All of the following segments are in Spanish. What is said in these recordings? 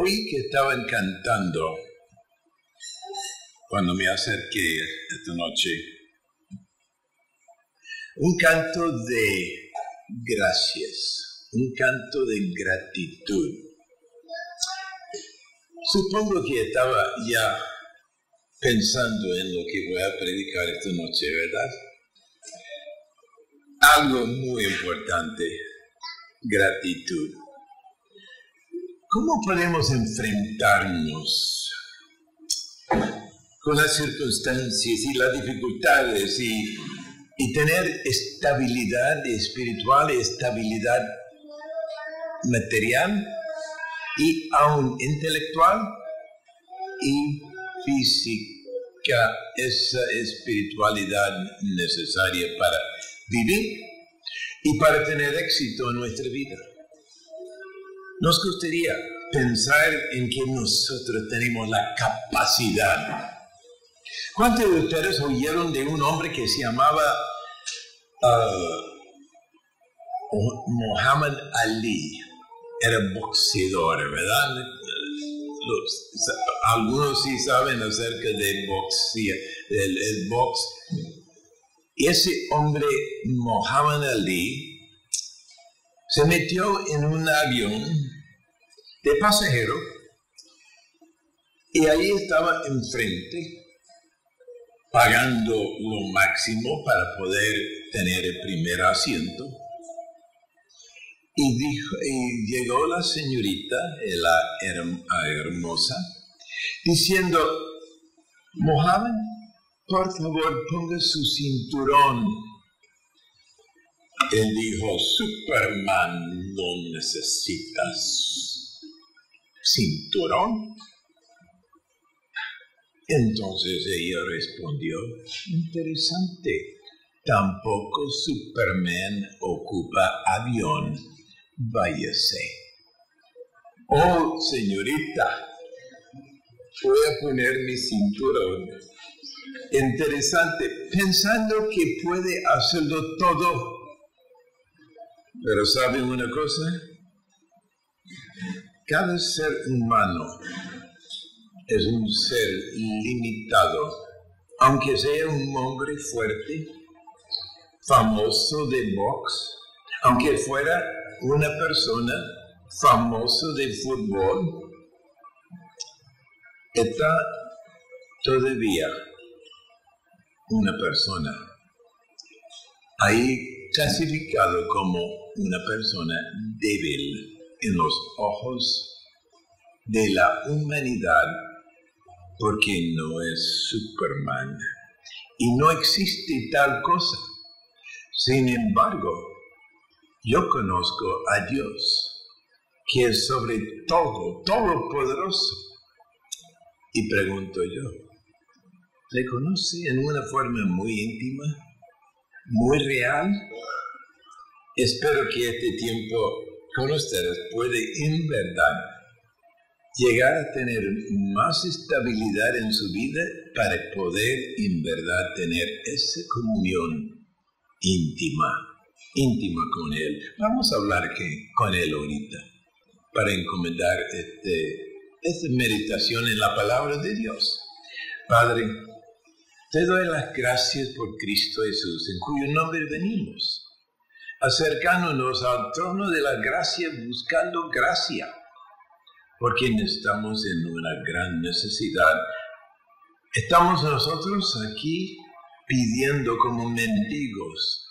oí que estaban cantando cuando me acerqué esta noche. Un canto de gracias, un canto de gratitud. Supongo que estaba ya pensando en lo que voy a predicar esta noche, ¿verdad? Algo muy importante, gratitud. ¿Cómo podemos enfrentarnos con las circunstancias y las dificultades y tener estabilidad espiritual, estabilidad material y aún intelectual y física, esa espiritualidad necesaria para vivir y para tener éxito en nuestra vida? Nos gustaría pensar en que nosotros tenemos la capacidad. ¿Cuántos de ustedes oyeron de un hombre que se llamaba Muhammad Ali? Era boxeador, ¿verdad? Algunos sí saben acerca de el box. Y ese hombre, Muhammad Ali, se metió en un avión de pasajero y ahí estaba enfrente, pagando lo máximo para poder tener el primer asiento. Y llegó la señorita, la hermosa, diciendo: Mohammed, por favor, ponga su cinturón. Él dijo: Superman, no necesitas cinturón. Entonces ella respondió: interesante, tampoco Superman ocupa avión, váyase. Oh, señorita, voy a poner mi cinturón. Interesante, pensando que puede hacerlo todo. Pero ¿saben una cosa? Cada ser humano es un ser limitado, aunque sea un hombre fuerte, famoso de box, aunque fuera una persona famosa de fútbol, está todavía una persona ahí clasificado como una persona débil en los ojos de la humanidad, porque no es Superman y no existe tal cosa. Sin embargo, yo conozco a Dios, que es sobre todo, todopoderoso. Y pregunto yo, ¿le conoce en una forma muy íntima, muy real? Espero que este tiempo con ustedes puede en verdad llegar a tener más estabilidad en su vida para poder en verdad tener esa comunión íntima con Él. Vamos a hablar con Él ahorita para encomendar esta meditación en la palabra de Dios. Padre, te doy las gracias por Cristo Jesús, en cuyo nombre venimos, acercándonos al trono de la gracia, buscando gracia, porque estamos en una gran necesidad. Estamos nosotros aquí pidiendo como mendigos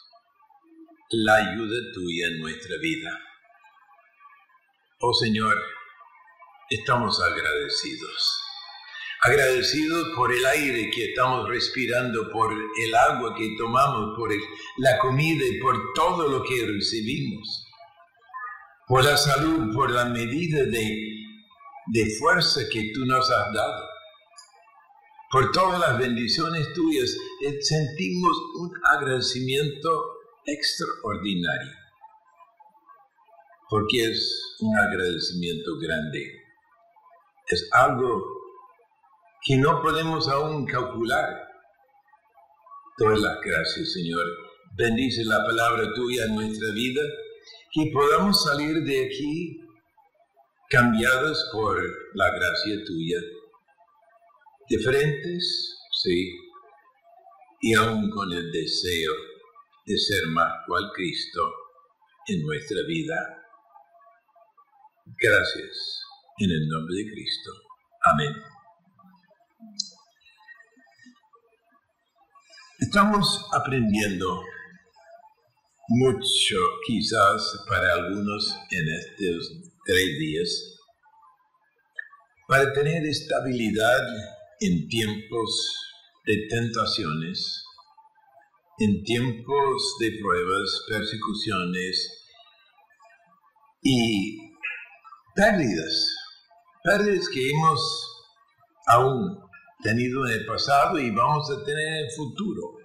la ayuda tuya en nuestra vida. Oh Señor, estamos agradecidos por el aire que estamos respirando, por el agua que tomamos, por la comida y por todo lo que recibimos, por la salud, por la medida de fuerza que tú nos has dado, por todas las bendiciones tuyas. Sentimos un agradecimiento extraordinario, porque es un agradecimiento grande. Es algo que no podemos aún calcular. Todas las gracias, Señor. Bendice la palabra tuya en nuestra vida, que podamos salir de aquí cambiadas por la gracia tuya, diferentes, sí, y aún con el deseo de ser más cual Cristo en nuestra vida. Gracias, en el nombre de Cristo. Amén. Estamos aprendiendo mucho, quizás para algunos en estos 3 días, para tener estabilidad en tiempos de tentaciones, en tiempos de pruebas, persecuciones y pérdidas que hemos aún tenido en el pasado y vamos a tener en el futuro.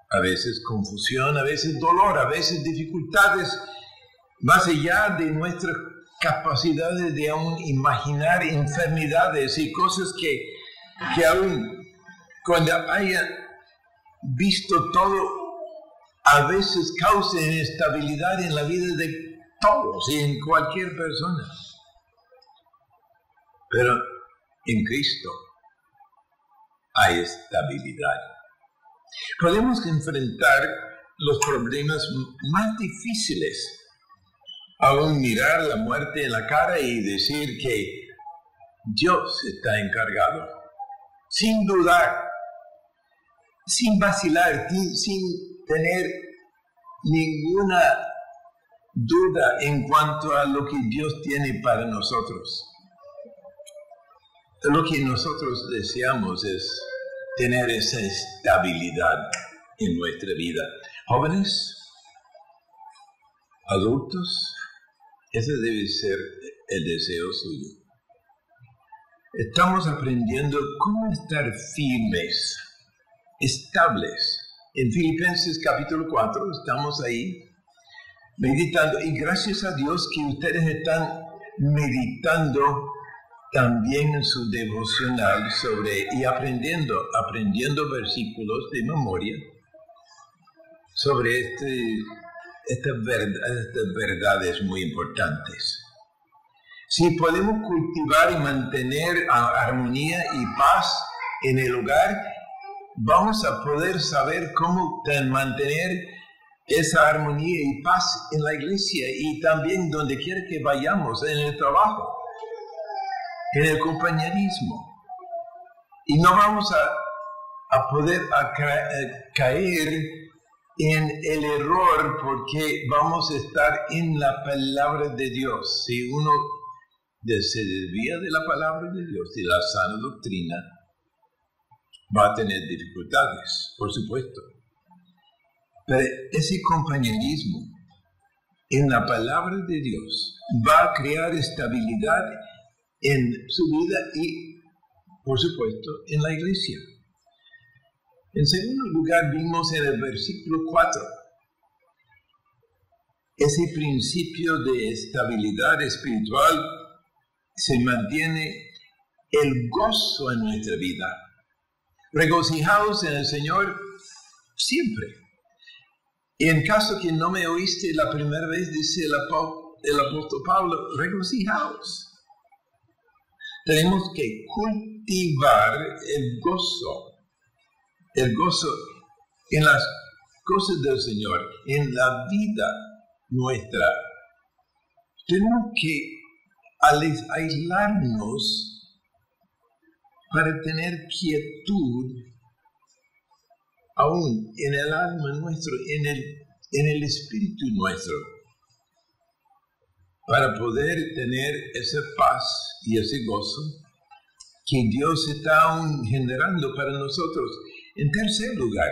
A veces confusión, a veces dolor, a veces dificultades más allá de nuestras capacidades de aún imaginar enfermedades y cosas que aún cuando hayan visto todo, a veces causan inestabilidad en la vida de todos y en cualquier persona. Pero en Cristo hay estabilidad. Podemos enfrentar los problemas más difíciles, aún mirar la muerte en la cara y decir que Dios está encargado, sin dudar, sin vacilar, sin tener ninguna duda en cuanto a lo que Dios tiene para nosotros. Lo que nosotros deseamos es tener esa estabilidad en nuestra vida. Jóvenes, adultos, ese debe ser el deseo suyo. Estamos aprendiendo cómo estar firmes, estables. En Filipenses capítulo 4 estamos ahí meditando y gracias a Dios que ustedes están meditando también en su devocional y aprendiendo versículos de memoria sobre estas verdades muy importantes. Si podemos cultivar y mantener armonía y paz en el hogar, vamos a poder saber cómo mantener esa armonía y paz en la iglesia y también donde quiera que vayamos, en el trabajo, en el compañerismo. Y no vamos a poder caer en el error porque vamos a estar en la palabra de Dios. Si uno se desvía de la palabra de Dios, de la sana doctrina, va a tener dificultades, por supuesto. Pero ese compañerismo en la palabra de Dios va a crear estabilidad en su vida y, por supuesto, en la iglesia. En segundo lugar, vimos en el versículo 4 ese principio de estabilidad espiritual. Se mantiene el gozo en nuestra vida. Regocijaos en el Señor siempre. Y en caso que no me oíste la primera vez, dice el apóstol Pablo, regocijaos. Tenemos que cultivar el gozo en las cosas del Señor, en la vida nuestra. Tenemos que aislarnos para tener quietud aún en el alma nuestro, en el espíritu nuestro, para poder tener esa paz y ese gozo que Dios está aún generando para nosotros. En tercer lugar,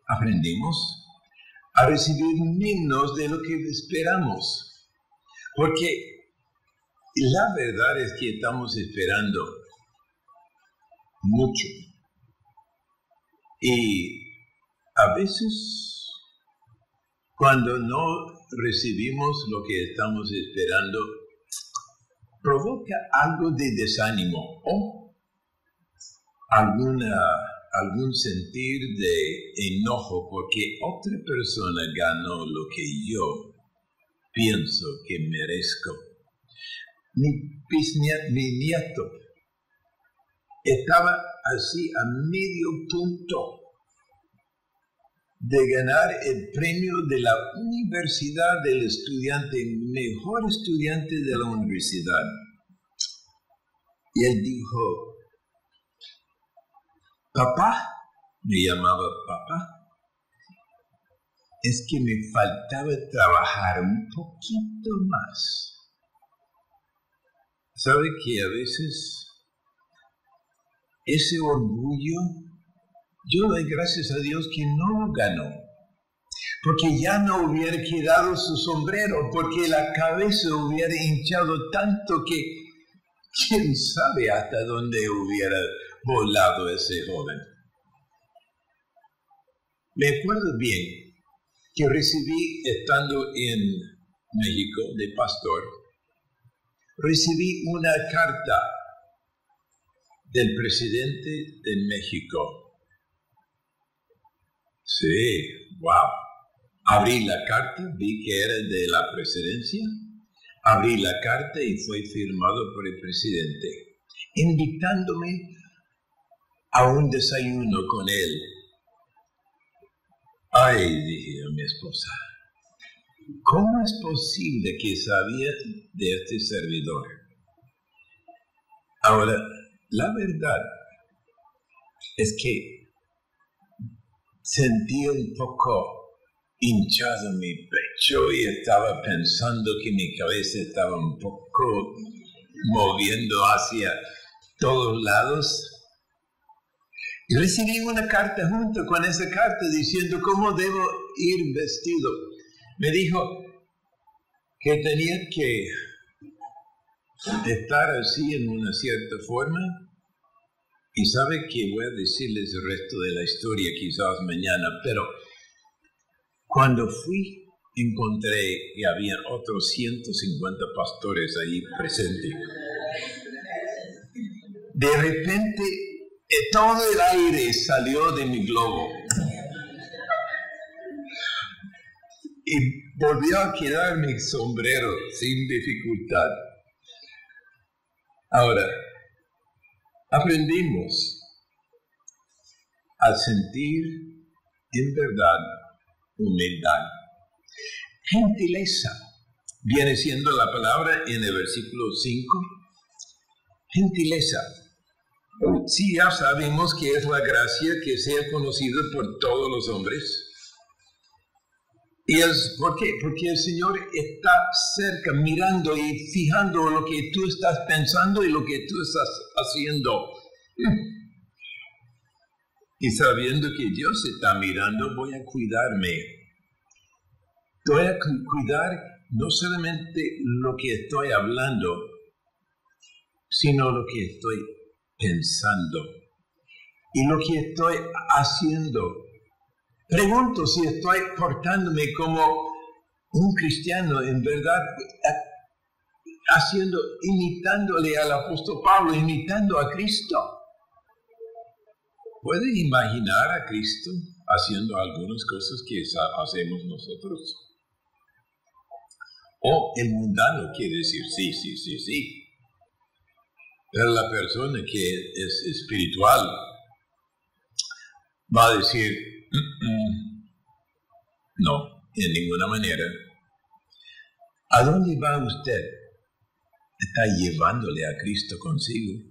aprendimos a recibir menos de lo que esperamos, porque la verdad es que estamos esperando mucho y a veces cuando no recibimos lo que estamos esperando provoca algo de desánimo o algún sentir de enojo porque otra persona ganó lo que yo pienso que merezco. mi nieto estaba así a medio punto de ganar el premio de la universidad del estudiante, mejor estudiante de la universidad. Y él dijo, papá, me llamaba papá, es que me faltaba trabajar un poquito más. ¿Sabe que a veces ese orgullo, yo doy gracias a Dios que no lo ganó? Porque ya no hubiera quedado su sombrero, porque la cabeza hubiera hinchado tanto que quién sabe hasta dónde hubiera volado ese joven. Me acuerdo bien que recibí, estando en México de pastor, recibí una carta del presidente de México. Sí, wow. Abrí la carta, vi que era de la presidencia. Abrí la carta y fue firmado por el presidente, invitándome a un desayuno con él. Ay, dije a mi esposa, ¿cómo es posible que sabía de este servidor? Ahora, la verdad es que sentí un poco hinchado mi pecho y estaba pensando que mi cabeza estaba un poco moviendo hacia todos lados. Y recibí una carta junto con esa carta diciendo cómo debo ir vestido. Me dijo que tenía que estar así en una cierta forma. Y sabe que voy a decirles el resto de la historia quizás mañana, pero cuando fui, encontré que había otros 150 pastores ahí presentes. De repente, todo el aire salió de mi globo y volvió a quedar mi sombrero sin dificultad. Ahora, aprendimos a sentir en verdad humildad. Gentileza viene siendo la palabra en el versículo 5. Gentileza. Sí, ya sabemos que es la gracia que sea conocida por todos los hombres. ¿Y por qué? Porque el Señor está cerca, mirando y fijando lo que tú estás pensando y lo que tú estás haciendo. Y sabiendo que Dios está mirando, voy a cuidarme. Voy a cuidar no solamente lo que estoy hablando, sino lo que estoy pensando y lo que estoy haciendo. Pregunto si estoy portándome como un cristiano en verdad, imitándole al apóstol Pablo, imitando a Cristo. ¿Puede imaginar a Cristo haciendo algunas cosas que hacemos nosotros? O el mundano quiere decir sí. Pero la persona que es espiritual va a decir, no, en ninguna manera. ¿A dónde va usted? Está llevándole a Cristo consigo.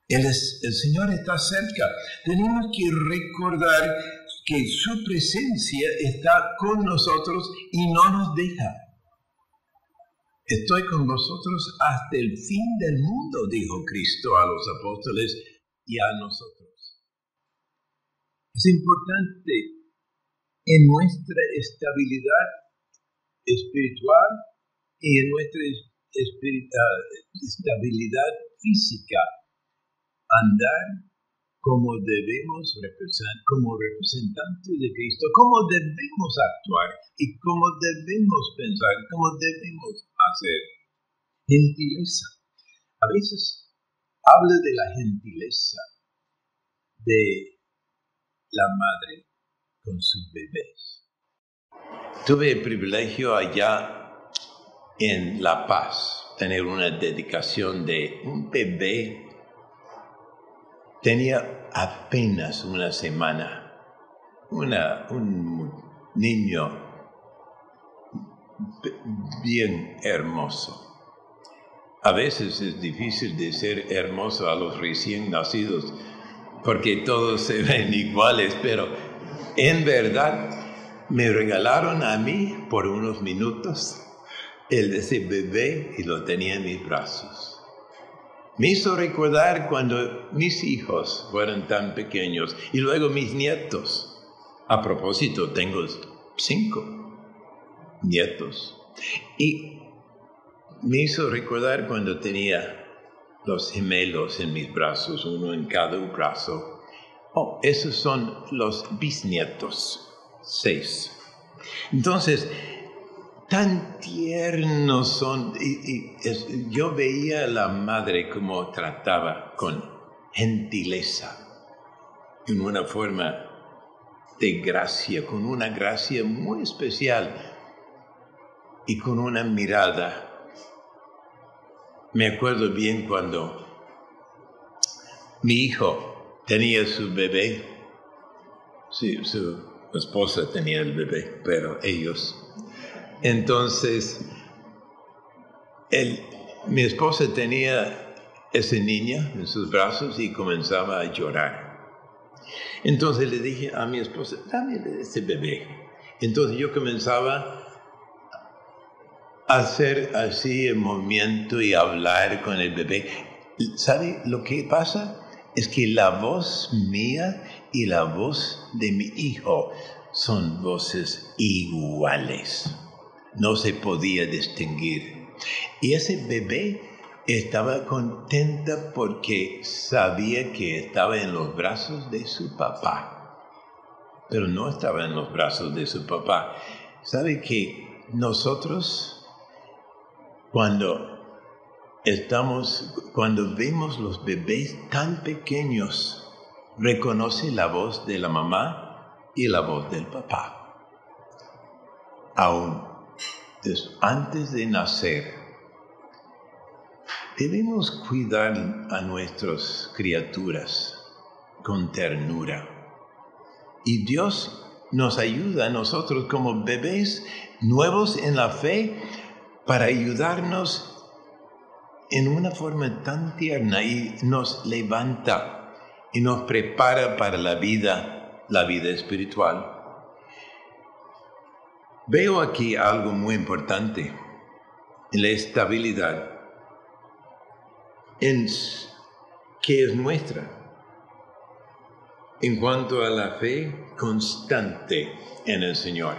El Señor está cerca. Tenemos que recordar que su presencia está con nosotros y no nos deja. Estoy con vosotros hasta el fin del mundo, dijo Cristo a los apóstoles y a nosotros. Es importante en nuestra estabilidad espiritual y en nuestra estabilidad física andar como debemos como representantes de Cristo, cómo debemos actuar y cómo debemos pensar, cómo debemos hacer. Gentileza. A veces habla de la gentileza de la madre con sus bebés. Tuve el privilegio allá en La Paz tener una dedicación de un bebé. Tenía apenas una semana, un niño bien hermoso. A veces es difícil de ser hermoso a los recién nacidos porque todos se ven iguales, pero en verdad me regalaron a mí por unos minutos ese bebé y lo tenía en mis brazos. Me hizo recordar cuando mis hijos fueron tan pequeños y luego mis nietos. A propósito, tengo 5 nietos. Y me hizo recordar cuando tenía los gemelos en mis brazos, uno en cada brazo. Oh, esos son los bisnietos, 6. Entonces, tan tiernos son. Yo veía a la madre como trataba con gentileza, en una forma de gracia, con una gracia muy especial y con una mirada. Me acuerdo bien cuando mi hijo tenía su bebé. Sí, su esposa tenía el bebé, pero ellos. Entonces, mi esposa tenía esa niña en sus brazos y comenzaba a llorar. Entonces le dije a mi esposa, dame ese bebé. Entonces yo comenzaba hacer así el movimiento y hablar con el bebé. ¿Sabe lo que pasa? Es que la voz mía y la voz de mi hijo son voces iguales. No se podía distinguir. Y ese bebé estaba contenta porque sabía que estaba en los brazos de su papá. Pero no estaba en los brazos de su papá. ¿Sabe que nosotros, cuando vemos los bebés tan pequeños, reconoce la voz de la mamá y la voz del papá? Aún antes de nacer, debemos cuidar a nuestras criaturas con ternura. Y Dios nos ayuda a nosotros como bebés nuevos en la fe para ayudarnos en una forma tan tierna y nos levanta y nos prepara para la vida espiritual. Veo aquí algo muy importante, la estabilidad que es nuestra en cuanto a la fe constante en el Señor.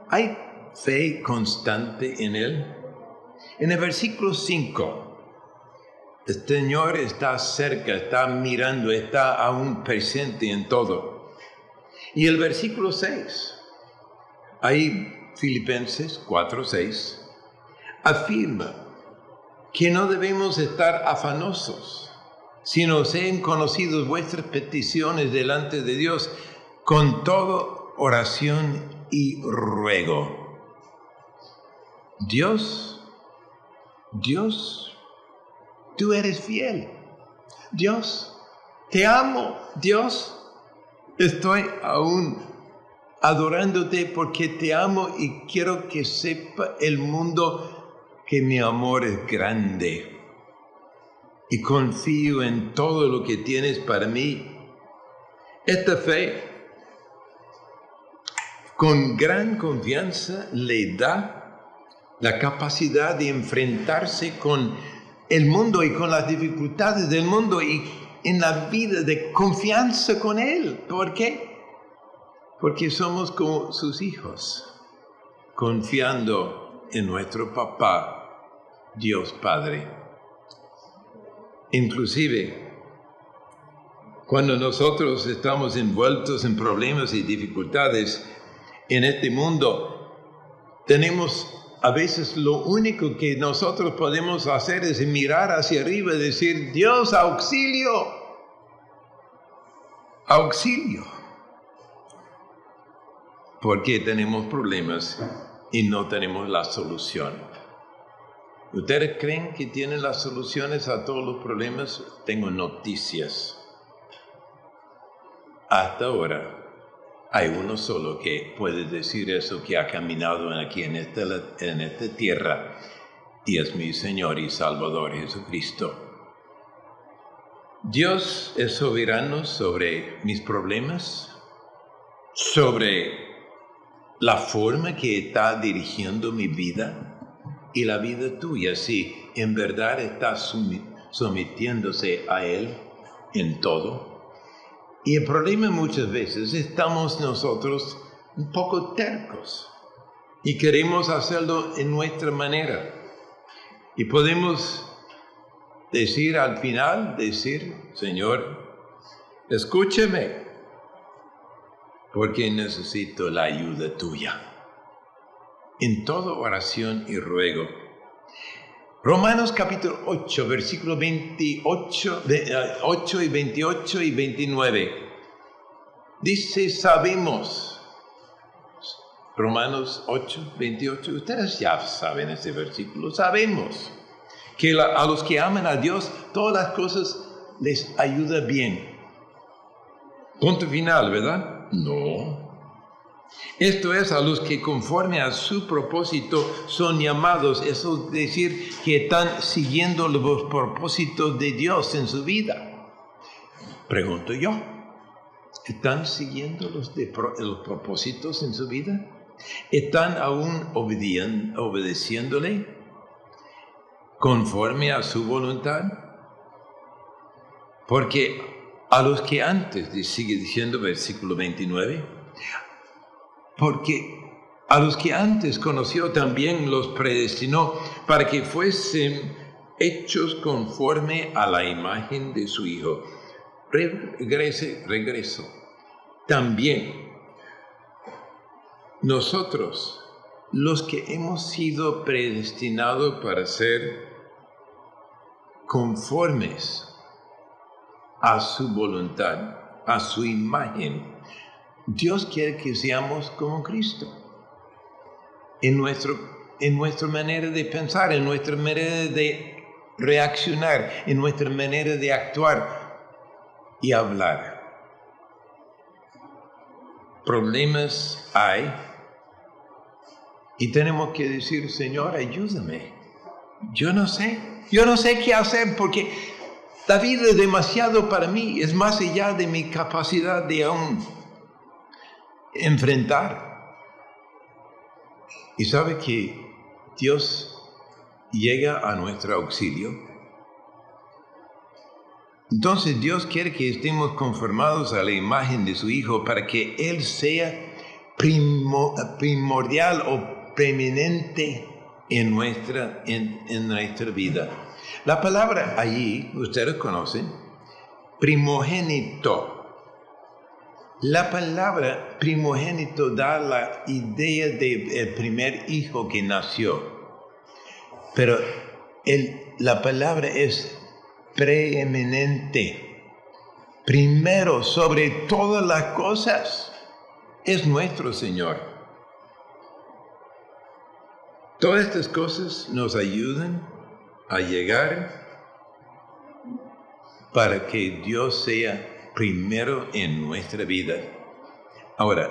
¿Hay fe constante en Él? En el versículo 5, el Señor está cerca, está mirando, está aún presente en todo. Y el versículo 6, ahí Filipenses 4:6, afirma que no debemos estar afanosos, sino sean conocidos vuestras peticiones delante de Dios con toda oración y ruego. Dios, tú eres fiel. Dios, te amo. Dios, estoy aún adorándote porque te amo y quiero que sepa el mundo que mi amor es grande y confío en todo lo que tienes para mí. Esta fe, con gran confianza, le da la capacidad de enfrentarse con el mundo y con las dificultades del mundo y en la vida de confianza con Él. ¿Por qué? Porque somos como sus hijos, confiando en nuestro papá, Dios Padre. Inclusive, cuando nosotros estamos envueltos en problemas y dificultades en este mundo, tenemos a veces lo único que nosotros podemos hacer es mirar hacia arriba y decir, Dios, auxilio, auxilio. Porque tenemos problemas y no tenemos la solución. ¿Ustedes creen que tienen las soluciones a todos los problemas? Tengo noticias. Hasta ahora hay uno solo que puede decir eso, que ha caminado aquí en esta tierra, y es mi Señor y Salvador Jesucristo. Dios es soberano sobre mis problemas, sobre la forma que está dirigiendo mi vida y la vida tuya, si en verdad estás sometiéndose a Él en todo. Y el problema muchas veces estamos nosotros un poco tercos y queremos hacerlo en nuestra manera. Y podemos decir al final, Señor, escúchame, porque necesito la ayuda tuya. En toda oración y ruego. Romanos capítulo 8, versículos 8 y 28 y 29. Dice, sabemos. Romanos 8, 28. Ustedes ya saben ese versículo. Sabemos que a los que aman a Dios, todas las cosas les ayuda bien. Punto final, ¿verdad? No. Esto es, a los que conforme a su propósito son llamados. Eso es decir, que están siguiendo los propósitos de Dios en su vida. Pregunto yo, ¿están siguiendo los propósitos en su vida? ¿Están aún obedeciéndole conforme a su voluntad? Porque a los que antes, sigue diciendo versículo 29, porque a los que antes conoció también los predestinó para que fuesen hechos conforme a la imagen de su Hijo. Regreso. También nosotros, los que hemos sido predestinados para ser conformes a su voluntad, a su imagen, Dios quiere que seamos como Cristo. En nuestra manera de pensar, en nuestra manera de reaccionar, en nuestra manera de actuar y hablar. Problemas hay y tenemos que decir, Señor, ayúdame. Yo no sé qué hacer porque la vida es demasiado para mí, es más allá de mi capacidad de aún enfrentar. Y sabe que Dios llega a nuestro auxilio. Entonces Dios quiere que estemos conformados a la imagen de su Hijo para que Él sea primordial o preeminente en nuestra vida. La palabra allí, ustedes conocen, primogénito. La palabra primogénito da la idea del primer hijo que nació, pero la palabra es preeminente, primero sobre todas las cosas, es nuestro Señor. Todas estas cosas nos ayudan a llegar para que Dios sea primero en nuestra vida. Ahora,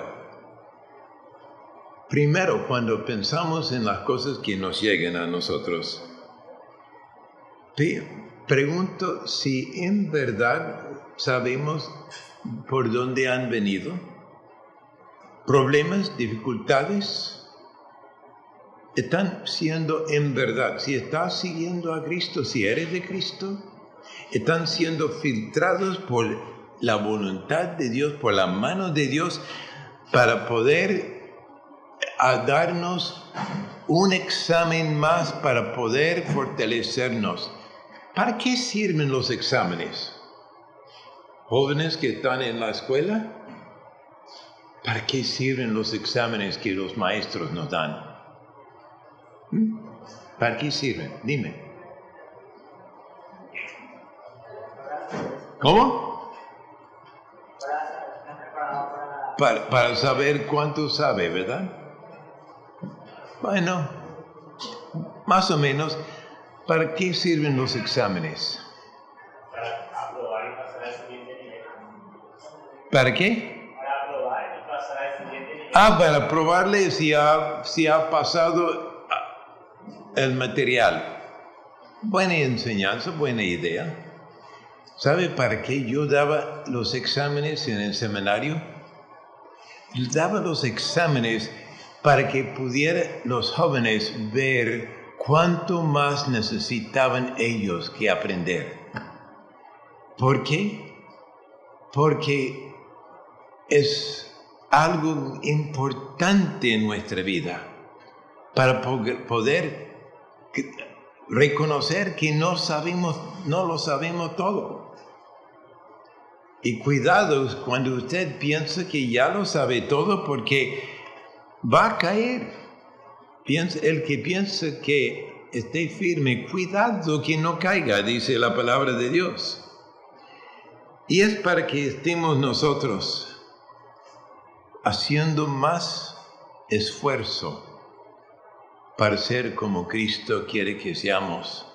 primero cuando pensamos en las cosas que nos llegan a nosotros, pregunto si en verdad sabemos por dónde han venido. Problemas, dificultades, están siendo en verdad, si estás siguiendo a Cristo, si eres de Cristo, están siendo filtrados por la voluntad de Dios, por la mano de Dios, para poder darnos un examen más, para poder fortalecernos. ¿Para qué sirven los exámenes? Jóvenes que están en la escuela, ¿para qué sirven los exámenes que los maestros nos dan? ¿Para qué sirven? Dime. ¿Cómo? Para saber cuánto sabe, ¿verdad? Bueno, más o menos. ¿Para qué sirven los exámenes? Para aprobar y pasar al siguiente nivel. ¿Para qué? Para aprobar y pasar al siguiente nivel. Para probarle si ha pasado el material. Buena enseñanza, buena idea. ¿Sabe para qué yo daba los exámenes en el seminario? Daba los exámenes para que pudieran los jóvenes ver cuánto más necesitaban ellos que aprender. ¿Por qué? Porque es algo importante en nuestra vida para poder reconocer que no lo sabemos todo. Y cuidado cuando usted piensa que ya lo sabe todo, porque va a caer. El que piensa que esté firme, cuidado que no caiga, dice la palabra de Dios. Y es para que estemos nosotros haciendo más esfuerzo para ser como Cristo quiere que seamos.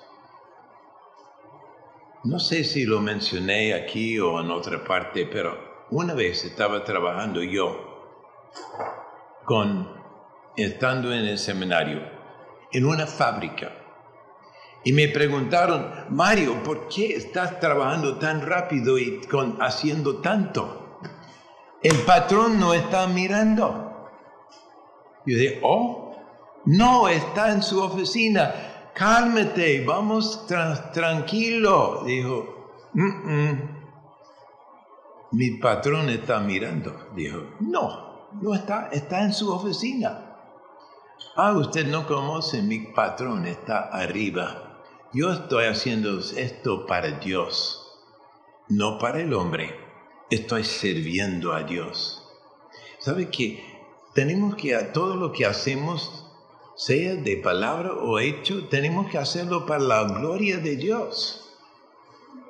No sé si lo mencioné aquí o en otra parte, pero una vez estaba trabajando yo, estando en el seminario, en una fábrica. Y me preguntaron, Mario, ¿por qué estás trabajando tan rápido y haciendo tanto? El patrón no está mirando. Yo dije, no, está en su oficina. Cálmate, vamos tranquilo. Dijo, mi patrón está mirando. Dijo, no está en su oficina. Usted no conoce, mi patrón está arriba. Yo estoy haciendo esto para Dios, no para el hombre. Estoy sirviendo a Dios. ¿Sabe qué? Tenemos que todo lo que hacemos, sea de palabra o hecho, tenemos que hacerlo para la gloria de Dios.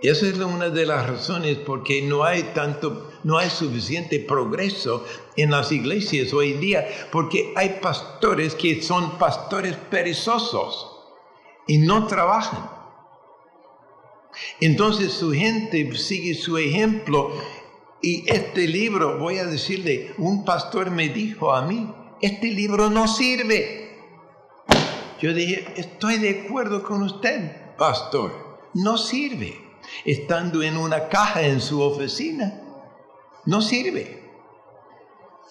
Esa es una de las razones porque no hay suficiente progreso en las iglesias hoy en día, porque hay pastores que son pastores perezosos y no trabajan. Entonces su gente sigue su ejemplo. Y este libro, voy a decirle, un pastor me dijo a mí, este libro no sirve. Yo dije, estoy de acuerdo con usted, pastor, no sirve. Estando en una caja en su oficina, no sirve.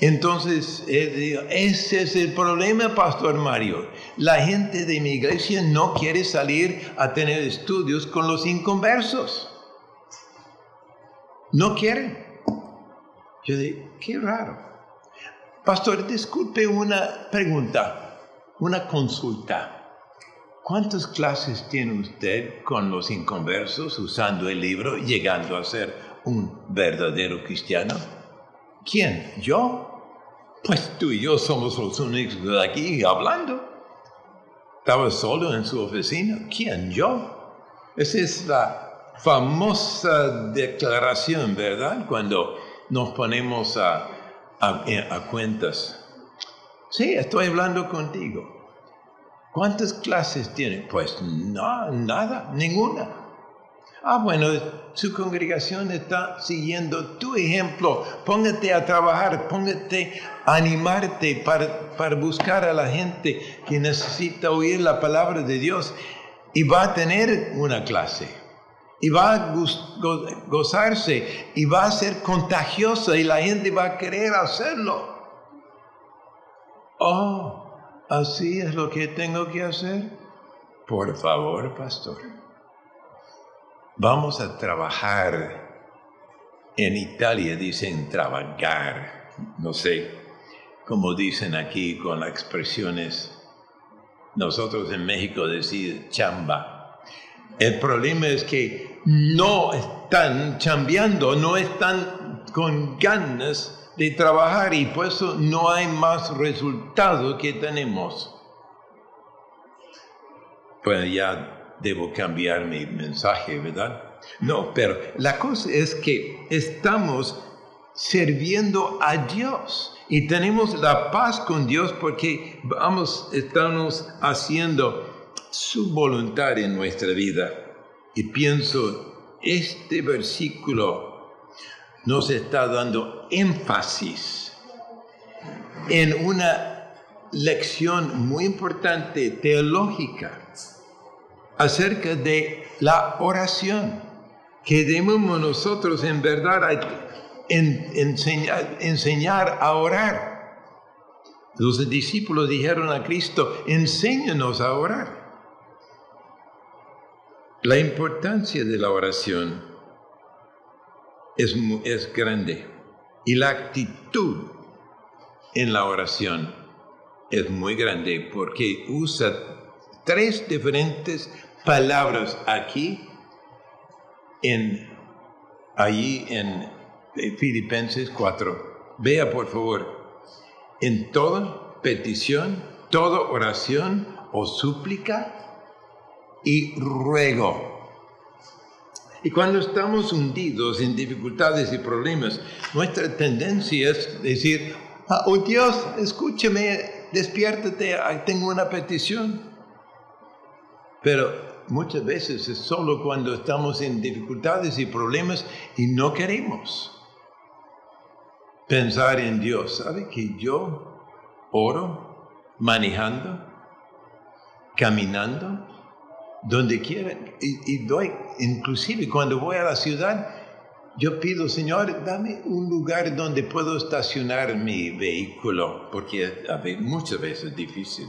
Entonces, ese es el problema, Pastor Mario. La gente de mi iglesia no quiere salir a tener estudios con los inconversos. No quieren. Yo dije, qué raro. Pastor, disculpe una pregunta, una consulta. ¿Cuántas clases tiene usted con los inconversos usando el libro, llegando a ser un verdadero cristiano? ¿Quién? ¿Yo? Pues tú y yo somos los únicos aquí hablando. Estaba solo en su oficina. ¿Quién? ¿Yo? Esa es la famosa declaración, ¿verdad? Cuando nos ponemos a cuentas. Sí, estoy hablando contigo. ¿Cuántas clases tiene? Pues no, nada, ninguna. Bueno, su congregación está siguiendo tu ejemplo. Póngate a trabajar, póngate a animarte para buscar a la gente que necesita oír la palabra de Dios. Y va a tener una clase. Y va a gozarse. Y va a ser contagiosa. Y la gente va a querer hacerlo. ¿Así es lo que tengo que hacer? Por favor, pastor. Vamos a trabajar. En Italia dicen trabajar. No sé cómo dicen aquí con las expresiones. Nosotros en México decimos chamba. El problema es que no están chambeando, no están con ganas de trabajar y por eso no hay más resultado que tenemos. Pues ya debo cambiar mi mensaje, ¿verdad? No, pero la cosa es que estamos sirviendo a Dios y tenemos la paz con Dios porque estamos haciendo su voluntad en nuestra vida. Y pienso, este versículo nos está dando énfasis en una lección muy importante teológica acerca de la oración, que debemos nosotros en verdad enseñar a orar. Los discípulos dijeron a Cristo, enséñanos a orar. La importancia de la oración es grande y la actitud en la oración es muy grande porque usa 3 diferentes palabras aquí, allí en Filipenses 4. Vea por favor, en toda petición, toda oración o súplica y ruego. Y cuando estamos hundidos en dificultades y problemas, nuestra tendencia es decir, oh Dios, escúchame, despiértate, tengo una petición. Pero muchas veces es solo cuando estamos en dificultades y problemas y no queremos pensar en Dios. ¿Sabe que yo oro manejando, caminando, donde quiera? Y doy, inclusive cuando voy a la ciudad, yo pido, Señor, dame un lugar donde puedo estacionar mi vehículo, porque muchas veces es difícil.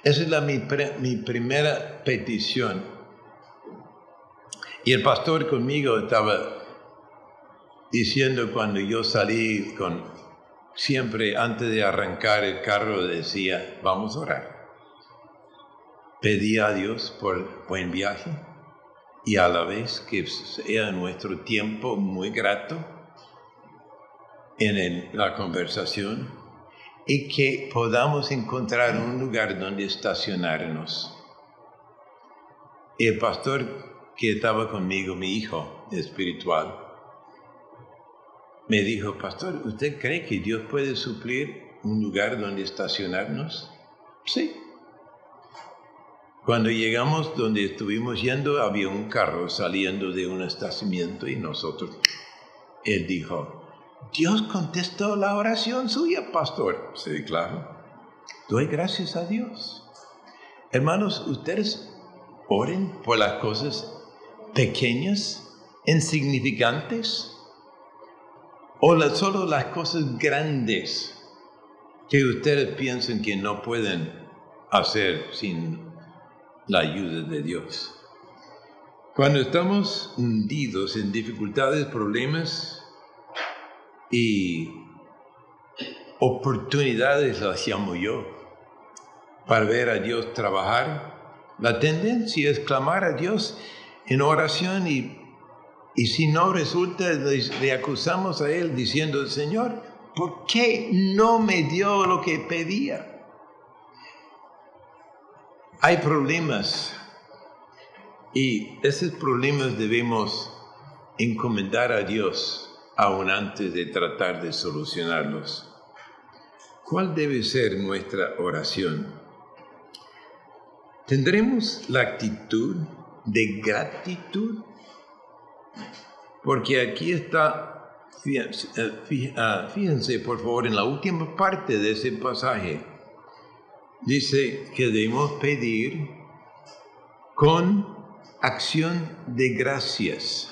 Esa es mi primera petición. Y el pastor conmigo estaba diciendo cuando yo salí, siempre antes de arrancar el carro decía, vamos a orar. Pedí a Dios por buen viaje y a la vez que sea nuestro tiempo muy grato en la conversación, y que podamos encontrar un lugar donde estacionarnos. El pastor que estaba conmigo, mi hijo espiritual, me dijo, pastor, ¿usted cree que Dios puede suplir un lugar donde estacionarnos? Sí. Cuando llegamos donde estuvimos yendo, había un carro saliendo de un estacionamiento y él dijo, Dios contestó la oración suya, pastor. Sí, claro. Doy gracias a Dios. Hermanos, ustedes oren por las cosas pequeñas, insignificantes, o solo las cosas grandes que ustedes piensan que no pueden hacer sin la ayuda de Dios. Cuando estamos hundidos en dificultades, problemas y oportunidades, las llamo yo, para ver a Dios trabajar, la tendencia es clamar a Dios en oración y si no resulta, le acusamos a Él diciendo, Señor, ¿por qué no me dio lo que pedía? Hay problemas y esos problemas debemos encomendar a Dios aún antes de tratar de solucionarlos. ¿Cuál debe ser nuestra oración? ¿Tendremos la actitud de gratitud? Porque aquí está, fíjense por favor en la última parte de ese pasaje, dice que debemos pedir con acción de gracias.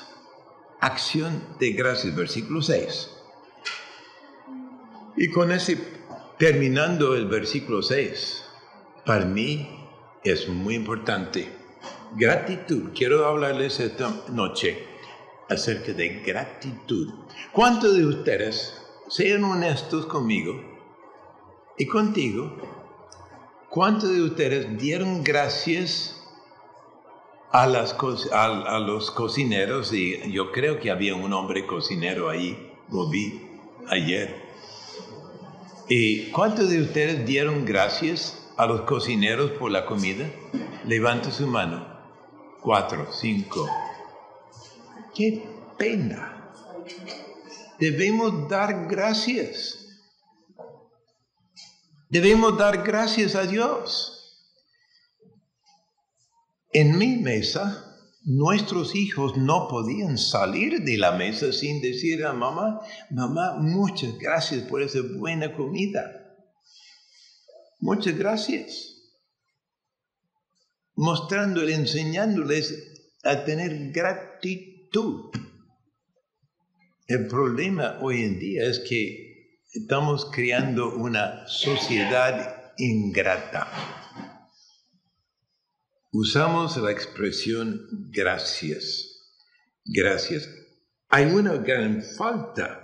Acción de gracias, versículo 6. Y con ese, terminando el versículo 6, para mí es muy importante. Gratitud. Quiero hablarles esta noche acerca de gratitud. ¿Cuántos de ustedes, sean honestos conmigo y contigo, cuántos de ustedes dieron gracias a los cocineros? Y yo creo que había un hombre cocinero ahí, lo vi ayer. ¿Y cuántos de ustedes dieron gracias a los cocineros por la comida? Levanta su mano. 4, 5. ¡Qué pena! Debemos dar gracias. Debemos dar gracias a Dios. En mi mesa, nuestros hijos no podían salir de la mesa sin decir a mamá, mamá, muchas gracias por esa buena comida. Muchas gracias. Mostrándoles, enseñándoles a tener gratitud. El problema hoy en día es que estamos creando una sociedad ingrata. Usamos la expresión gracias. Gracias. Hay una gran falta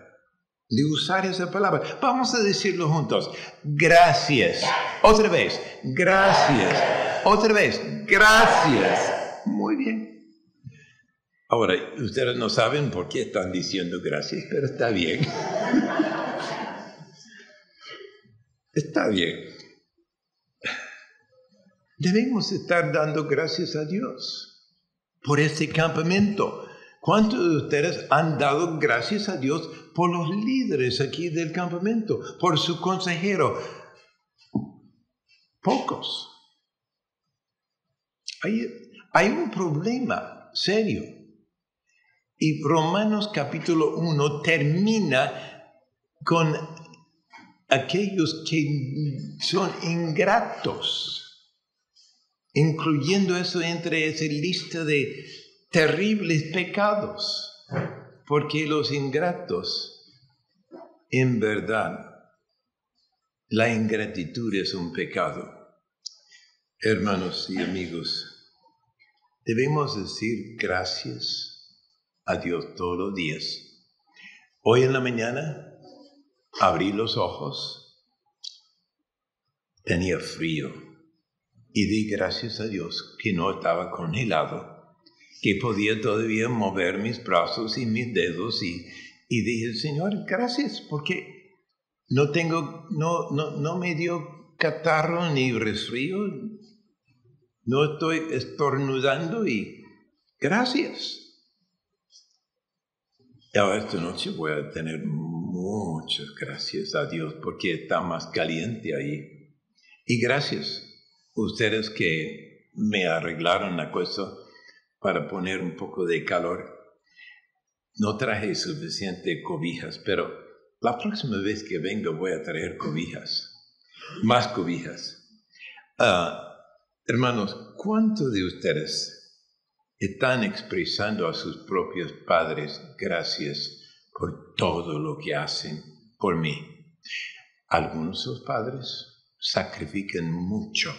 de usar esa palabra. Vamos a decirlo juntos. Gracias. Otra vez. Gracias. Otra vez. Gracias. Muy bien. Ahora, ustedes no saben por qué están diciendo gracias, pero está bien. Está bien. Debemos estar dando gracias a Dios por este campamento. ¿Cuántos de ustedes han dado gracias a Dios por los líderes aquí del campamento, por su consejero? Pocos. Hay un problema serio. Y Romanos capítulo 1 termina con aquellos que son ingratos, incluyendo eso entre esa lista de terribles pecados, porque los ingratos, en verdad, la ingratitud es un pecado. Hermanos y amigos, debemos decir gracias a Dios todos los días. Hoy en la mañana abrí los ojos, tenía frío y di gracias a Dios que no estaba congelado, que podía todavía mover mis brazos y mis dedos y dije, Señor, gracias porque no me dio catarro ni resfrío, no estoy estornudando y gracias. Y ahora esta noche voy a tener muchas gracias a Dios porque está más caliente ahí. Y gracias a ustedes que me arreglaron la cosa para poner un poco de calor. No traje suficiente cobijas, pero la próxima vez que venga voy a traer cobijas, más cobijas. Hermanos, ¿cuántos de ustedes están expresando a sus propios padres gracias por todo lo que hacen por mí? Algunos de sus padres sacrifican mucho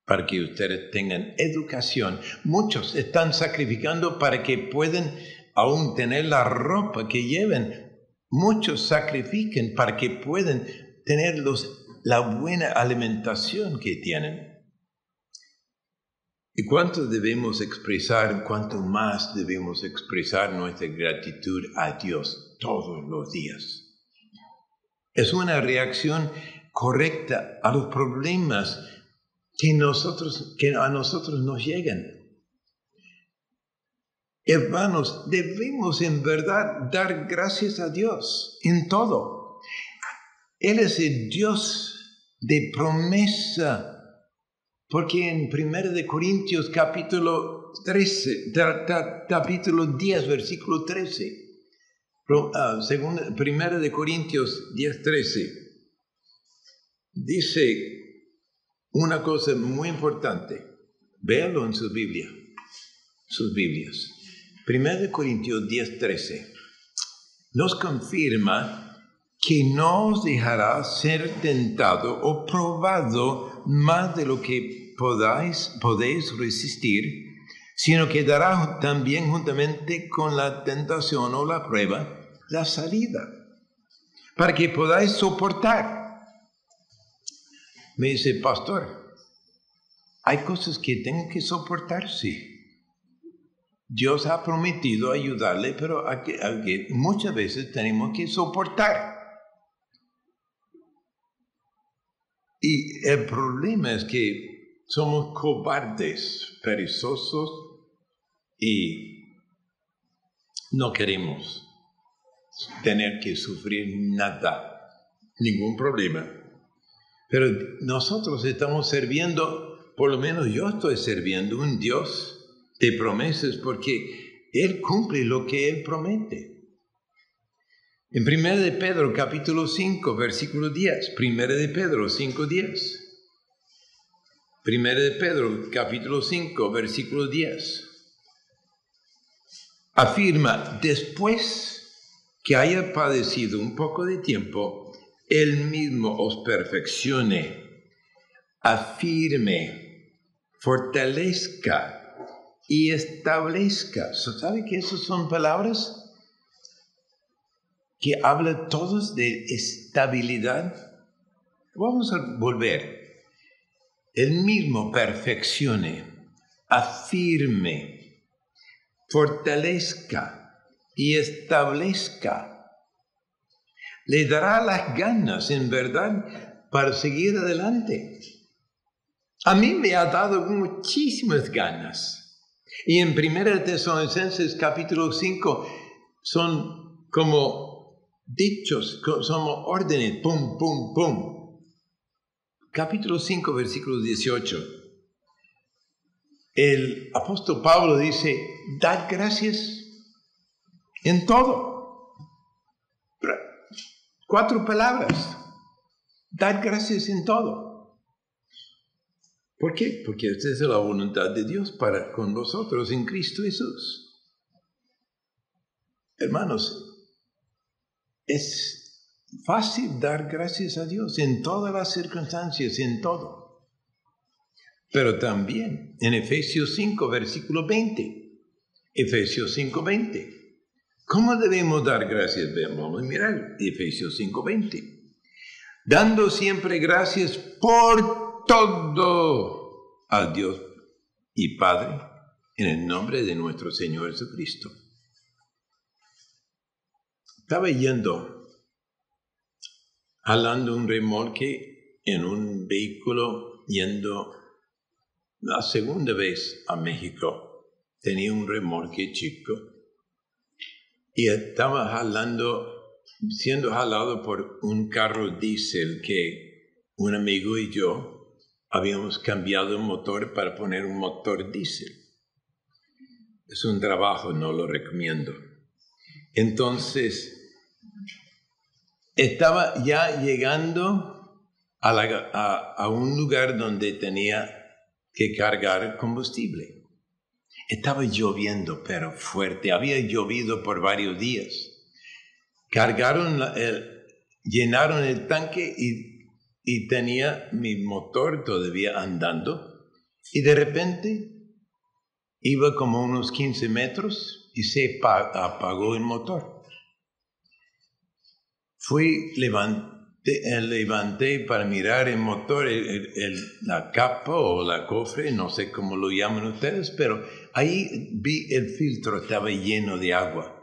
para que ustedes tengan educación. Muchos están sacrificando para que puedan aún tener la ropa que lleven. Muchos sacrifican para que puedan tener la buena alimentación que tienen. ¿Y cuánto más debemos expresar nuestra gratitud a Dios todos los días? Es una reacción correcta a los problemas que a nosotros nos llegan. Hermanos, debemos en verdad dar gracias a Dios en todo. Él es el Dios de promesa. Porque en 1 de Corintios capítulo 10, versículo 13, 1 de Corintios 10, 13, dice una cosa muy importante. Véalo en sus Biblias. 1 de Corintios 10, 13 nos confirma que no os dejará ser tentado o probado más de lo que podéis resistir, sino que dará también juntamente con la tentación o la prueba la salida, para que podáis soportar. Me dice, pastor, hay cosas que tengo que soportar, sí. Dios ha prometido ayudarle, pero muchas veces tenemos que soportar. Y el problema es que somos cobardes, perezosos y no queremos tener que sufrir nada, ningún problema. Pero nosotros estamos sirviendo por lo menos yo estoy sirviendo un Dios de promesas porque Él cumple lo que Él promete. En 1 de Pedro, capítulo 5, versículo 10. 1 de Pedro 5, 10. 1 de Pedro, capítulo 5, versículo 10. Afirma, después que haya padecido un poco de tiempo, Él mismo os perfeccione, afirme, fortalezca y establezca. ¿Sabe que esas son palabras que hablan todos de estabilidad? Vamos a volver. Él mismo perfeccione, afirme, fortalezca y establezca. Le dará las ganas, en verdad, para seguir adelante. A mí me ha dado muchísimas ganas. Y en 1 Tesalonicenses capítulo 5 son como dichos, son órdenes, pum, pum, pum. Capítulo 5, versículo 18. El apóstol Pablo dice, dad gracias en todo. 4 palabras. Dad gracias en todo. ¿Por qué? Porque esta es la voluntad de Dios para con vosotros en Cristo Jesús. Hermanos, es fácil dar gracias a Dios en todas las circunstancias, en todo. Pero también en Efesios 5, versículo 20. Efesios 5, 20. ¿Cómo debemos dar gracias? Vamos a mirar Efesios 5, 20. Dando siempre gracias por todo al Dios y Padre en el nombre de nuestro Señor Jesucristo. Estaba jalando un remolque en un vehículo yendo la segunda vez a México. Tenía un remolque chico y estaba siendo jalado por un carro diésel que un amigo y yo habíamos cambiado el motor para poner un motor diésel. Es un trabajo, no lo recomiendo. Entonces, estaba ya llegando a un lugar donde tenía que cargar combustible. Estaba lloviendo, pero fuerte. Había llovido por varios días. Llenaron el tanque y tenía mi motor todavía andando. Y de repente iba como unos 15 metros y se apagó el motor. Levanté para mirar el motor, la capa o la cofre, no sé cómo lo llaman ustedes, pero ahí vi el filtro, estaba lleno de agua.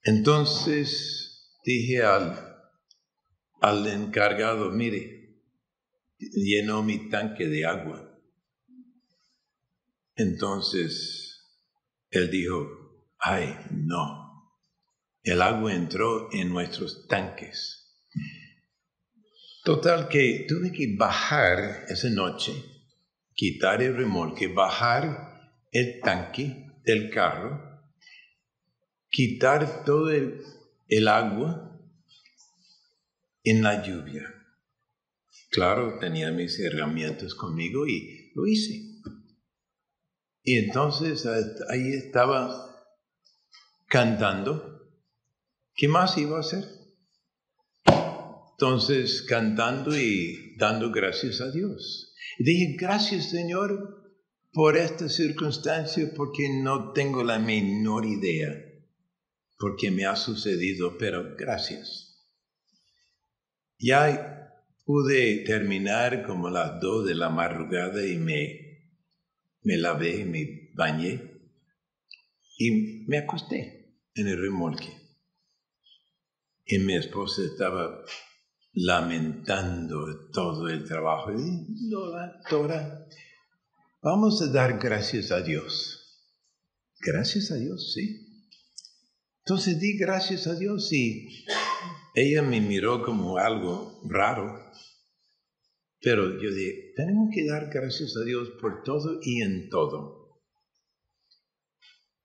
Entonces dije al encargado, mire, llenó mi tanque de agua. Entonces él dijo, ay, no. El agua entró en nuestros tanques. Total que tuve que bajar esa noche, quitar el remolque, bajar el tanque del carro, quitar todo el agua en la lluvia. Claro, tenía mis herramientas conmigo y lo hice. Y entonces ahí estaba cantando. ¿Qué más iba a hacer? Entonces, cantando y dando gracias a Dios. Y dije, gracias, Señor, por esta circunstancia, porque no tengo la menor idea por qué me ha sucedido, pero gracias. Ya pude terminar como las 2 de la madrugada y me lavé, me bañé y me acosté en el remolque. Y mi esposa estaba lamentando todo el trabajo. Y dije, Dora, vamos a dar gracias a Dios. Gracias a Dios, sí. Entonces di gracias a Dios y ella me miró como algo raro. Pero yo dije, tenemos que dar gracias a Dios por todo y en todo.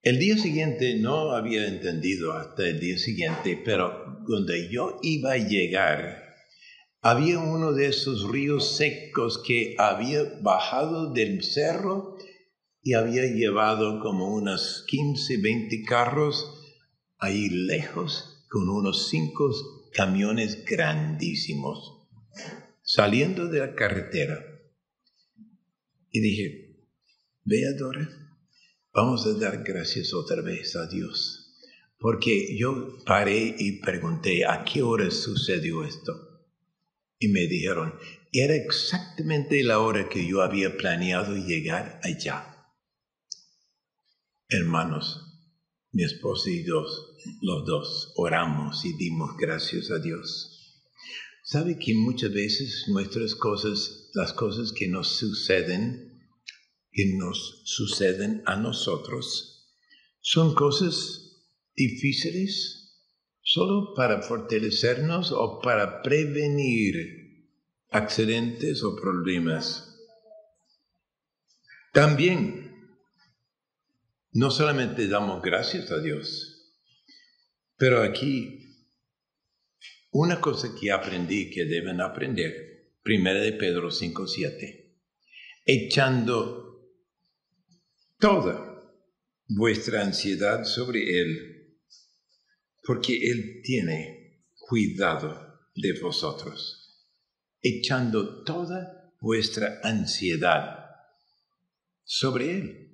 El día siguiente, no había entendido hasta el día siguiente, pero donde yo iba a llegar, había uno de esos ríos secos que había bajado del cerro y había llevado como unos 15, 20 carros ahí lejos con unos 5 camiones grandísimos, saliendo de la carretera. Y dije, vea Dora, vamos a dar gracias otra vez a Dios. Porque yo paré y pregunté, ¿a qué hora sucedió esto? Y me dijeron, era exactamente la hora que yo había planeado llegar allá. Hermanos, mi esposa y yo, los dos, oramos y dimos gracias a Dios. ¿Sabe que muchas veces nuestras cosas, las cosas que nos suceden a nosotros, son cosas difíciles solo para fortalecernos o para prevenir accidentes o problemas? También, no solamente damos gracias a Dios, pero aquí una cosa que aprendí que deben aprender, 1 de Pedro 5:7, echando toda vuestra ansiedad sobre Él, porque Él tiene cuidado de vosotros. Echando toda vuestra ansiedad sobre Él.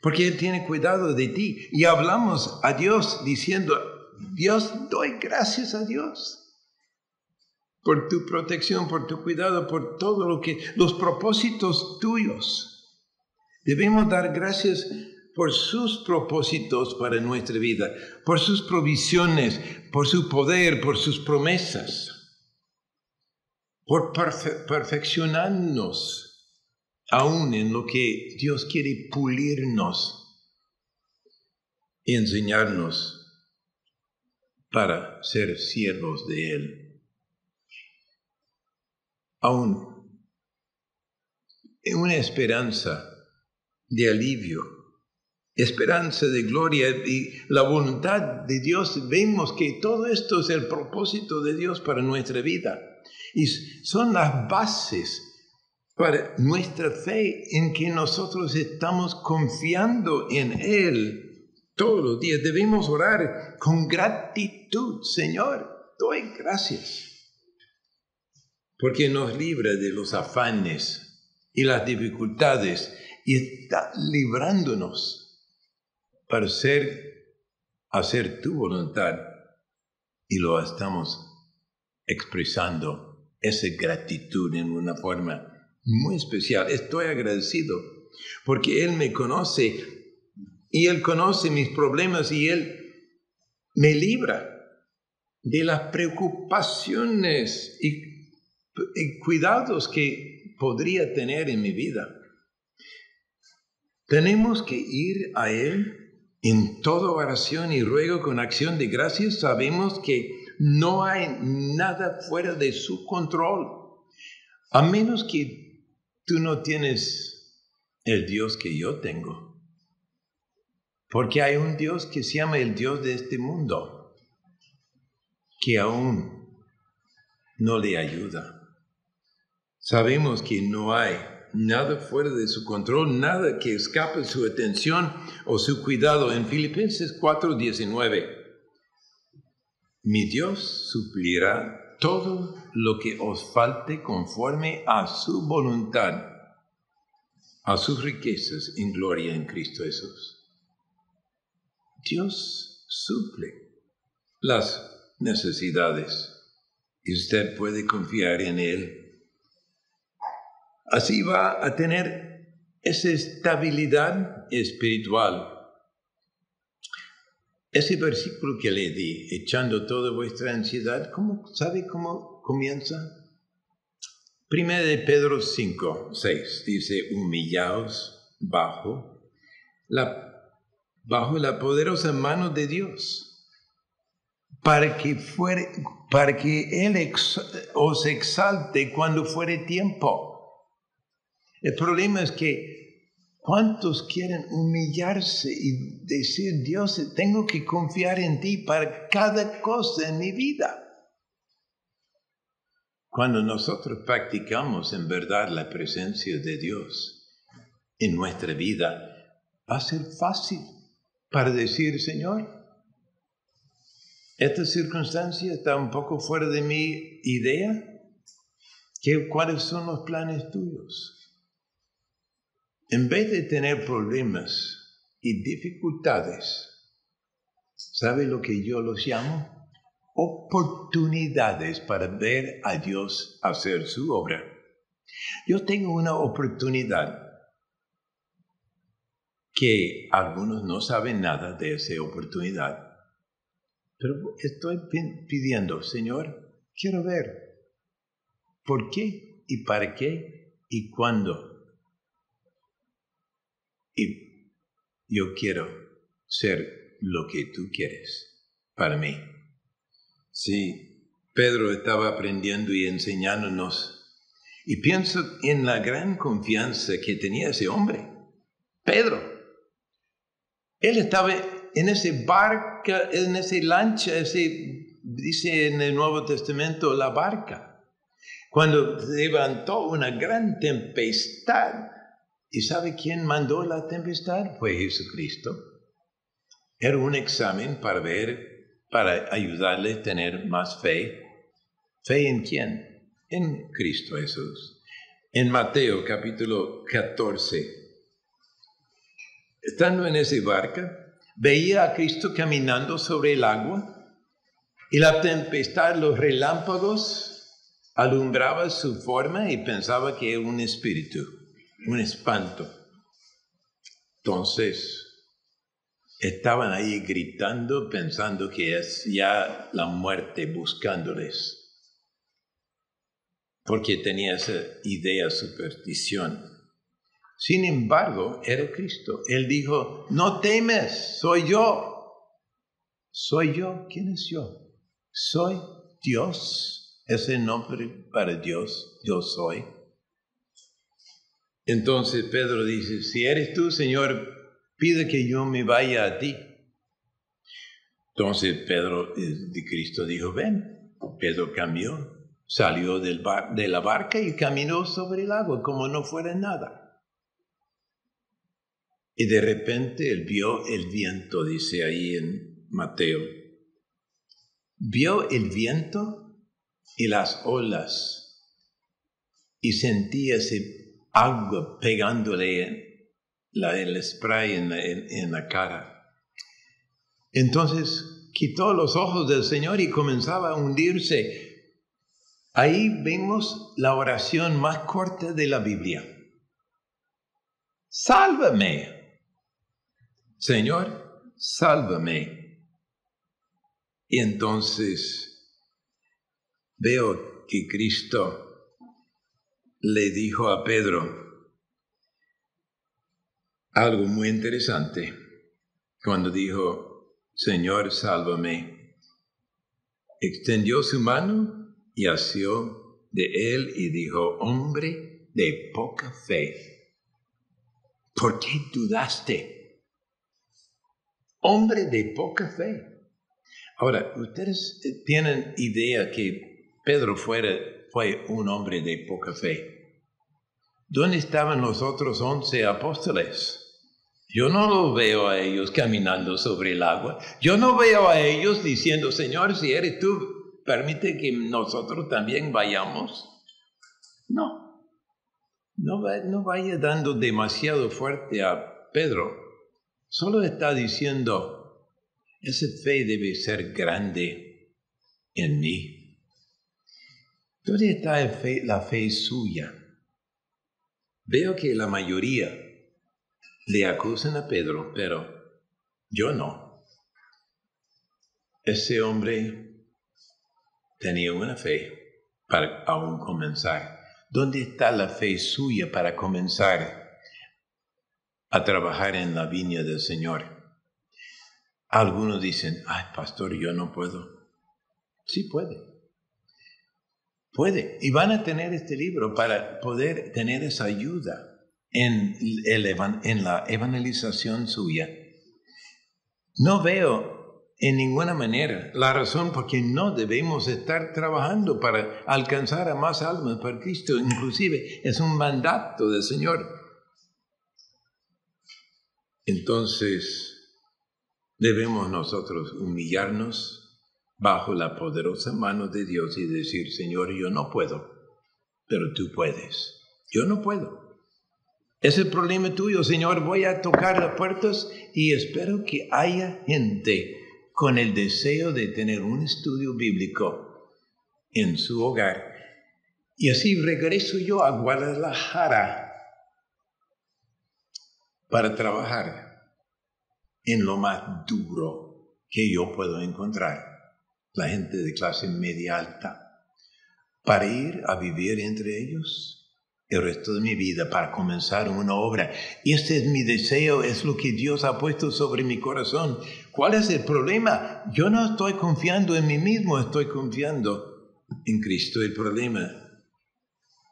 Porque Él tiene cuidado de ti. Y hablamos a Dios diciendo, Dios, doy gracias a Dios por tu protección, por tu cuidado, por todo los propósitos tuyos. Debemos dar gracias por sus propósitos para nuestra vida, por sus provisiones, por su poder, por sus promesas, por perfeccionarnos. Aún en lo que Dios quiere pulirnos y enseñarnos para ser siervos de Él. Aún en una esperanza de alivio, esperanza de gloria y la voluntad de Dios, vemos que todo esto es el propósito de Dios para nuestra vida. Y son las bases para nuestra fe en que nosotros estamos confiando en Él todos los días. Debemos orar con gratitud. Señor, doy gracias, porque nos libra de los afanes y las dificultades y está librándonos para hacer tu voluntad, y lo estamos expresando, esa gratitud en una forma muy especial. Estoy agradecido porque Él me conoce y Él conoce mis problemas y Él me libra de las preocupaciones y cuidados que podría tener en mi vida. Tenemos que ir a Él en toda oración y ruego con acción de gracias. Sabemos que no hay nada fuera de su control, a menos que tú no tienes el Dios que yo tengo. Porque hay un Dios que se llama el Dios de este mundo, que aún no le ayuda. Sabemos que no hay nada fuera de su control, nada que escape su atención o su cuidado. En Filipenses 4:19, mi Dios suplirá todo lo que os falte conforme a su voluntad, a sus riquezas en gloria en Cristo Jesús. Dios suple las necesidades y usted puede confiar en Él. Así va a tener esa estabilidad espiritual. Ese versículo que le di, echando toda vuestra ansiedad, ¿sabe cómo comienza? 1 de Pedro 5:6 dice, humillaos bajo la poderosa mano de Dios, para que Él os exalte cuando fuere tiempo. El problema es que ¿cuántos quieren humillarse y decir, Dios, tengo que confiar en ti para cada cosa en mi vida? Cuando nosotros practicamos en verdad la presencia de Dios en nuestra vida, va a ser fácil para decir, Señor, esta circunstancia está un poco fuera de mi idea. ¿Cuáles son los planes tuyos? En vez de tener problemas y dificultades, ¿sabe lo que yo los llamo? Oportunidades para ver a Dios hacer su obra. Yo tengo una oportunidad que algunos no saben nada de esa oportunidad. Pero estoy pidiendo, Señor, quiero ver por qué y para qué y cuándo. Y yo quiero ser lo que tú quieres para mí. Sí, Pedro estaba aprendiendo y enseñándonos. Y pienso en la gran confianza que tenía ese hombre, Pedro. Él estaba en ese barca, en esa lancha, dice en el Nuevo Testamento, la barca. Cuando se levantó una gran tempestad, ¿y sabe quién mandó la tempestad? Fue Jesucristo. Era un examen para ayudarle a tener más fe. ¿Fe en quién? En Cristo Jesús. En Mateo capítulo 14, estando en esa barca, veía a Cristo caminando sobre el agua y la tempestad, los relámpagos, alumbraba su forma y pensaba que era un espíritu, un espanto. Entonces, estaban ahí gritando, pensando que es ya la muerte buscándoles, porque tenía esa idea, superstición. Sin embargo, era Cristo. Él dijo, no temes, soy yo. ¿Soy yo? ¿Quién es yo? Soy Dios. Es el nombre para Dios. Yo soy. Entonces Pedro dice, si eres tú, Señor, pide que yo me vaya a ti. Entonces Pedro de Cristo dijo, ven. Pedro cambió, salió de la barca y caminó sobre el agua como no fuera nada. Y de repente él vio el viento, dice ahí en Mateo. Vio el viento y las olas y sentía ese agua pegándole el spray en la cara. Entonces quitó los ojos del Señor y comenzaba a hundirse. Ahí vemos la oración más corta de la Biblia. ¡Sálvame! Señor, sálvame. Y entonces veo que Cristo le dijo a Pedro algo muy interesante. Cuando dijo, Señor, sálvame, extendió su mano y asió de él y dijo, hombre de poca fe, ¿por qué dudaste? Hombre de poca fe. Ahora, ustedes tienen idea que Pedro fue un hombre de poca fe. ¿Dónde estaban los otros 11 apóstoles? Yo no los veo a ellos caminando sobre el agua. Yo no veo a ellos diciendo, Señor, si eres tú, permite que nosotros también vayamos. No vaya dando demasiado fuerte a Pedro. Solo está diciendo, esa fe debe ser grande en mí. ¿Dónde está la fe suya? Veo que la mayoría le acusan a Pedro, pero yo no. Ese hombre tenía una fe para aún comenzar. ¿Dónde está la fe suya para comenzar a trabajar en la viña del Señor? Algunos dicen, ay, pastor, yo no puedo. Sí puede. Puede. Y van a tener este libro para poder tener esa ayuda en la evangelización suya. No veo en ninguna manera la razón por qué no debemos estar trabajando para alcanzar a más almas para Cristo. Inclusive es un mandato del Señor. Entonces debemos nosotros humillarnos bajo la poderosa mano de Dios y decir, Señor, yo no puedo, pero tú puedes. Yo no puedo. Es el problema tuyo, Señor. Voy a tocar las puertas y espero que haya gente con el deseo de tener un estudio bíblico en su hogar. Y así regreso yo a Guadalajara para trabajar en lo más duro que yo puedo encontrar. La gente de clase media alta, para ir a vivir entre ellos el resto de mi vida, para comenzar una obra. Y este es mi deseo, es lo que Dios ha puesto sobre mi corazón. ¿Cuál es el problema? Yo no estoy confiando en mí mismo, estoy confiando en Cristo. El problema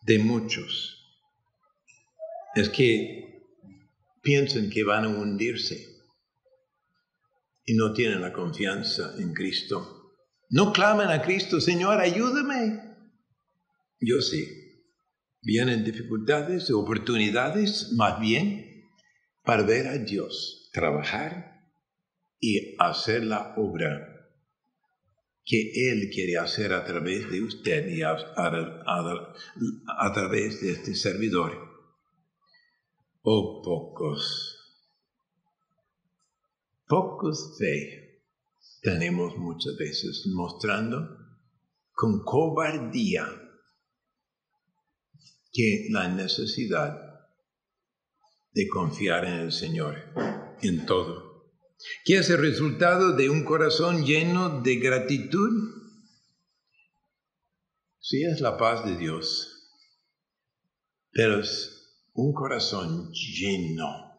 de muchos es que piensan que van a hundirse y no tienen la confianza en Cristo. No claman a Cristo, Señor, ayúdame. Yo sí. Vienen dificultades, oportunidades, más bien, para ver a Dios trabajar y hacer la obra que Él quiere hacer a través de usted y a través de este servidor. Oh, pocos fe tenemos muchas veces, mostrando con cobardía que la necesidad de confiar en el Señor en todo. ¿Qué es el resultado de un corazón lleno de gratitud? Sí, es la paz de Dios, pero es un corazón lleno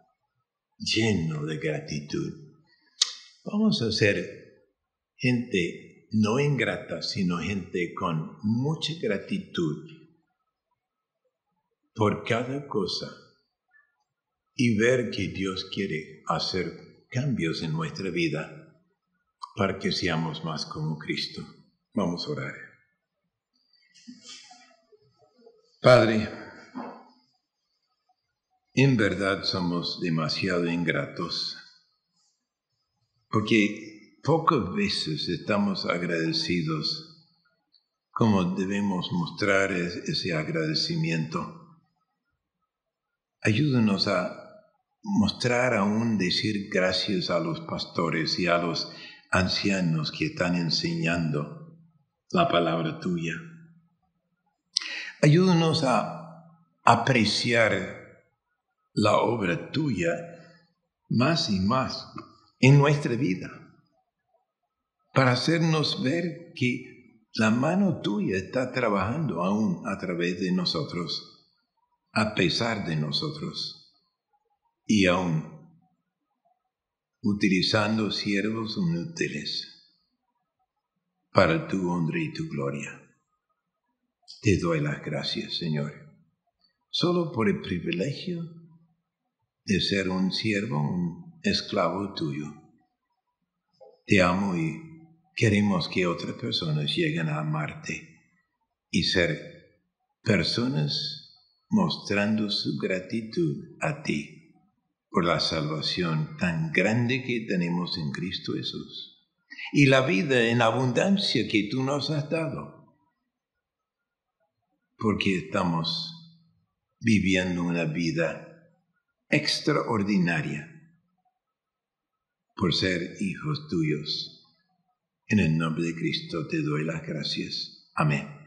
de gratitud. Vamos a ser gente no ingrata, sino gente con mucha gratitud por cada cosa y ver que Dios quiere hacer cambios en nuestra vida para que seamos más como Cristo. Vamos a orar. Padre, en verdad somos demasiado ingratos porque pocas veces estamos agradecidos como debemos mostrar ese agradecimiento. Ayúdanos a mostrar aún decir gracias a los pastores y a los ancianos que están enseñando la palabra tuya. Ayúdanos a apreciar la obra tuya más y más en nuestra vida, para hacernos ver que la mano tuya está trabajando aún a través de nosotros, a pesar de nosotros, y aún utilizando siervos inútiles para tu honra y tu gloria. Te doy las gracias, Señor, solo por el privilegio de ser un siervo, un esclavo tuyo. Te amo y queremos que otras personas lleguen a amarte y ser personas mostrando su gratitud a ti por la salvación tan grande que tenemos en Cristo Jesús y la vida en abundancia que tú nos has dado, porque estamos viviendo una vida extraordinaria por ser hijos tuyos. En el nombre de Cristo te doy las gracias. Amén.